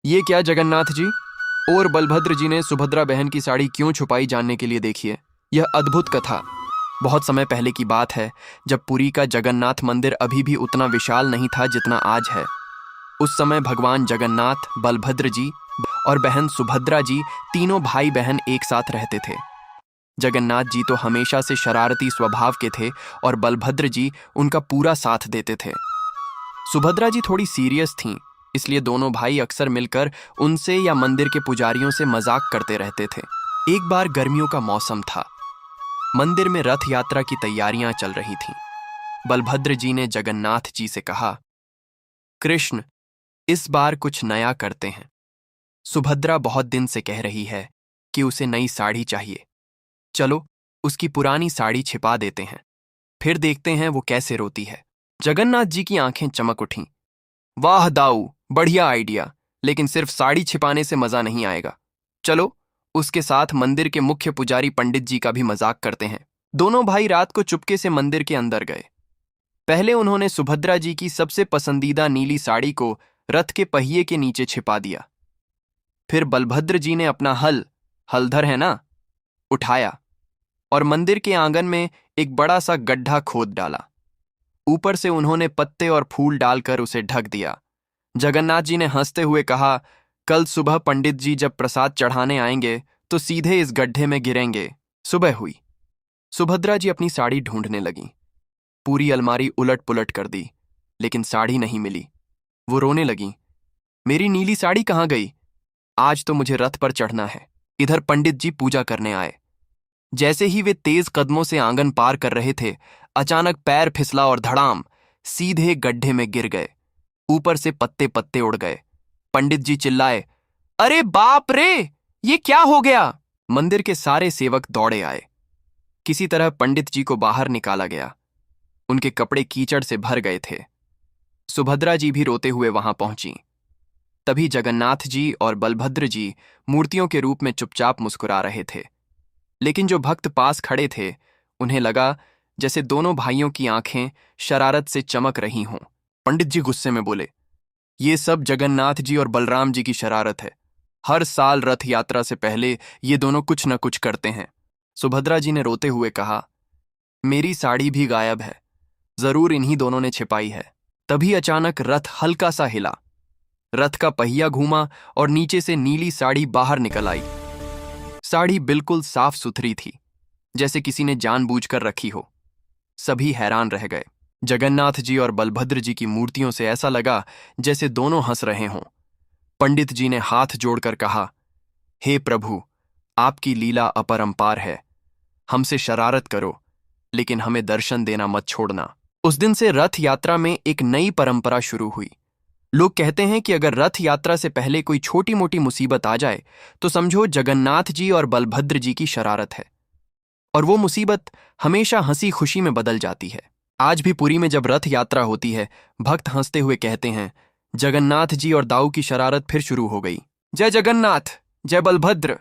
ये क्या जगन्नाथ जी और बलभद्र जी ने सुभद्रा बहन की साड़ी क्यों छुपाई जानने के लिए देखिए यह अद्भुत कथा। बहुत समय पहले की बात है, जब पुरी का जगन्नाथ मंदिर अभी भी उतना विशाल नहीं था जितना आज है। उस समय भगवान जगन्नाथ, बलभद्र जी और बहन सुभद्रा जी तीनों भाई बहन एक साथ रहते थे। जगन्नाथ जी तो हमेशा से शरारती स्वभाव के थे और बलभद्र जी उनका पूरा साथ देते थे। सुभद्रा जी थोड़ी सीरियस थीं, इसलिए दोनों भाई अक्सर मिलकर उनसे या मंदिर के पुजारियों से मजाक करते रहते थे। एक बार गर्मियों का मौसम था। मंदिर में रथ यात्रा की तैयारियां चल रही थीं। बलभद्र जी ने जगन्नाथ जी से कहा, कृष्ण, इस बार कुछ नया करते हैं। सुभद्रा बहुत दिन से कह रही है कि उसे नई साड़ी चाहिए। चलो उसकी पुरानी साड़ी छिपा देते हैं, फिर देखते हैं वो कैसे रोती है। जगन्नाथ जी की आंखें चमक उठीं। वाह दाऊ, बढ़िया आइडिया, लेकिन सिर्फ साड़ी छिपाने से मजा नहीं आएगा। चलो उसके साथ मंदिर के मुख्य पुजारी पंडित जी का भी मजाक करते हैं। दोनों भाई रात को चुपके से मंदिर के अंदर गए। पहले उन्होंने सुभद्रा जी की सबसे पसंदीदा नीली साड़ी को रथ के पहिए के नीचे छिपा दिया। फिर बलभद्र जी ने अपना हलधर है ना, उठाया और मंदिर के आंगन में एक बड़ा सा गड्ढा खोद डाला। ऊपर से उन्होंने पत्ते और फूल डालकर उसे ढक दिया। जगन्नाथ जी ने हंसते हुए कहा, कल सुबह पंडित जी जब प्रसाद चढ़ाने आएंगे तो सीधे इस गड्ढे में गिरेंगे। सुबह हुई। सुभद्रा जी अपनी साड़ी ढूंढने लगीं। पूरी अलमारी उलट पुलट कर दी, लेकिन साड़ी नहीं मिली। वो रोने लगीं, मेरी नीली साड़ी कहाँ गई? आज तो मुझे रथ पर चढ़ना है। इधर पंडित जी पूजा करने आए। जैसे ही वे तेज कदमों से आंगन पार कर रहे थे, अचानक पैर फिसला और धड़ाम सीधे गड्ढे में गिर गए। ऊपर से पत्ते पत्ते उड़ गए। पंडित जी चिल्लाए, अरे बाप रे, ये क्या हो गया? मंदिर के सारे सेवक दौड़े आए। किसी तरह पंडित जी को बाहर निकाला गया। उनके कपड़े कीचड़ से भर गए थे। सुभद्रा जी भी रोते हुए वहां पहुंची। तभी जगन्नाथ जी और बलभद्र जी मूर्तियों के रूप में चुपचाप मुस्कुरा रहे थे। लेकिन जो भक्त पास खड़े थे, उन्हें लगा जैसे दोनों भाइयों की आंखें शरारत से चमक रही हों। पंडित जी गुस्से में बोले, ये सब जगन्नाथ जी और बलराम जी की शरारत है। हर साल रथ यात्रा से पहले ये दोनों कुछ न कुछ करते हैं। सुभद्रा जी ने रोते हुए कहा, मेरी साड़ी भी गायब है, जरूर इन्हीं दोनों ने छिपाई है। तभी अचानक रथ हल्का सा हिला। रथ का पहिया घूमा और नीचे से नीली साड़ी बाहर निकल आई। साड़ी बिल्कुल साफ सुथरी थी, जैसे किसी ने जानबूझकर रखी हो। सभी हैरान रह गए। जगन्नाथ जी और बलभद्र जी की मूर्तियों से ऐसा लगा जैसे दोनों हंस रहे हों। पंडित जी ने हाथ जोड़कर कहा, हे प्रभु, आपकी लीला अपरंपार है। हमसे शरारत करो, लेकिन हमें दर्शन देना मत छोड़ना। उस दिन से रथ यात्रा में एक नई परंपरा शुरू हुई। लोग कहते हैं कि अगर रथ यात्रा से पहले कोई छोटी मोटी मुसीबत आ जाए तो समझो जगन्नाथ जी और बलभद्र जी की शरारत है, और वो मुसीबत हमेशा हंसी खुशी में बदल जाती है। आज भी पुरी में जब रथ यात्रा होती है, भक्त हंसते हुए कहते हैं, जगन्नाथ जी और दाऊ की शरारत फिर शुरू हो गई। जय जगन्नाथ, जय बलभद्र।